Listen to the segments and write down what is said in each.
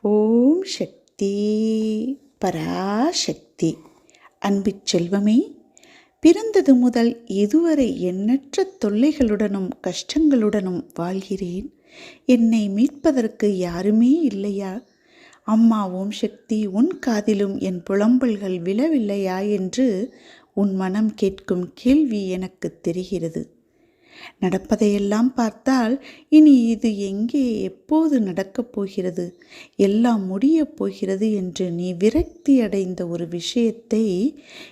ஓம் சக்தி பராசக்தி. அன்பு செல்வமே, பிறந்தது முதல் இதுவரை எண்ணற்ற தொல்லைகளுடனும் கஷ்டங்களுடனும் வாழ்கிறேன். என்னை மீட்பதற்கு யாருமே இல்லையா? அம்மா ஓம் சக்தி, உன் காதிலும் என் புலம்பல்கள் விழவில்லையா என்று உன் மனம் கேட்கும் கேள்வி எனக்கு தெரிகிறது. நடப்பதையெல்லாம் பார்த்தால் இனி இது எங்கே, எப்போது நடக்கப் போகிறது, எல்லாம் முடியப் போகிறது என்று நீ விரக்தி அடைந்த ஒரு விஷயத்தை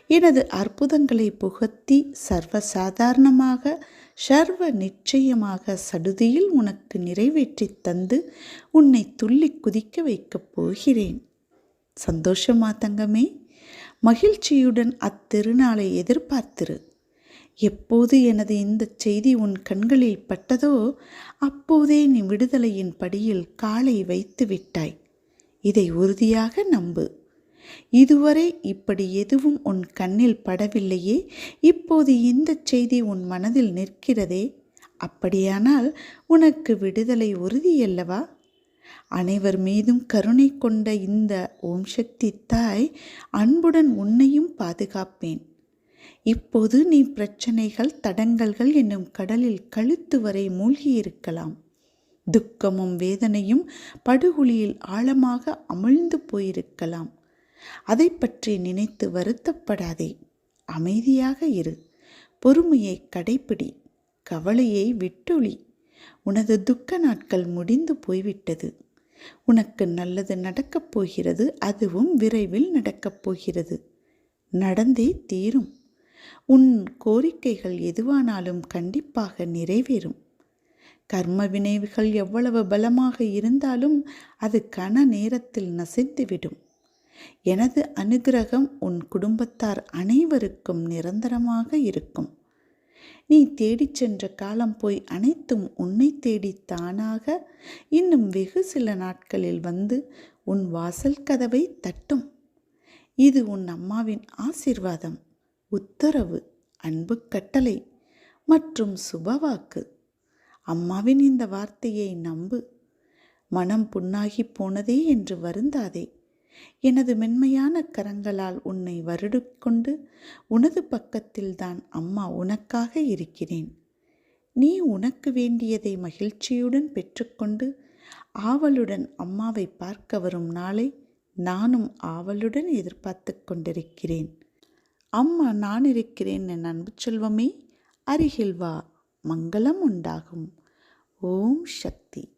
எனது அற்புதங்களை புகத்தி சர்வசாதாரணமாக சர்வ நிச்சயமாக சடுதியில் உனக்கு நிறைவேற்றி தந்து உன்னை துள்ளி குதிக்க வைக்கப் போகிறேன். சந்தோஷமா தங்கமே? மகிழ்ச்சியுடன் அத்திருநாளை எதிர்பார்த்திரு. எப்போது எனது இந்த செய்தி உன் கண்களில் பட்டதோ அப்போதே நீ விடுதலையின் படியில் காலை வைத்து விட்டாய். இதை உறுதியாக நம்பு. இதுவரை இப்படி எதுவும் உன் கண்ணில் படவில்லையே, இப்போது இந்த செய்தி உன் மனதில் நிற்கிறதே, அப்படியானால் உனக்கு விடுதலை உறுதியல்லவா? அனைவர் மீதும் கருணை கொண்ட இந்த ஓம் சக்தி தாய் அன்புடன் உன்னையும் பாதுகாப்பேன். இப்போது நீ பிரச்சனைகள் தடங்கல்கள் என்னும் கடலில் கழுத்து வரை மூழ்கியிருக்கலாம். துக்கமும் வேதனையும் படுகுழியில் ஆழமாக அமிழ்ந்து போயிருக்கலாம். அதை பற்றி நினைத்து வருத்தப்படாதே. அமைதியாக இரு. பொறுமையை கடைப்பிடி. கவலையை விட்டொழி. உனது துக்க நாட்கள் முடிந்து போய்விட்டது. உனக்கு நல்லது நடக்கப் போகிறது. அதுவும் விரைவில் நடக்கப் போகிறது. நடந்தே தீரும். உன் கோரிக்கைகள் எதுவானாலும் கண்டிப்பாக நிறைவேறும். கர்ம வினைவுகள் எவ்வளவு பலமாக இருந்தாலும் அது கன நேரத்தில் நசிந்துவிடும். எனது அனுகிரகம் உன் குடும்பத்தார் அனைவருக்கும் நிரந்தரமாக இருக்கும். நீ தேடிச் சென்ற காலம் போய் அனைத்தும் உன்னை தேடி தானாக இன்னும் வெகு சில நாட்களில் வந்து உன் வாசல் கதவை தட்டும். இது உன் அம்மாவின் ஆசீர்வாதம், உத்தரவு, அன்பு கட்டளை மற்றும் சுபவாக்கு. அம்மாவின் இந்த வார்த்தையை நம்பு. மனம் புண்ணாகி போனதே என்று வருந்தாதே. எனது மென்மையான கரங்களால் உன்னை வருடிக்கொண்டு உனது பக்கத்தில்தான் அம்மா உனக்காக இருக்கிறேன். நீ உனக்கு வேண்டியதை மகிழ்ச்சியுடன் பெற்றுக்கொண்டு ஆவலுடன் அம்மாவை பார்க்க வரும் நாளை நானும் ஆவலுடன் எதிர்பார்த்து கொண்டிருக்கிறேன். அம்மா நான் இருக்கிறேன் என் அன்பு செல்வமே, அருகில் வா, மங்களம் உண்டாகும். ஓம் சக்தி.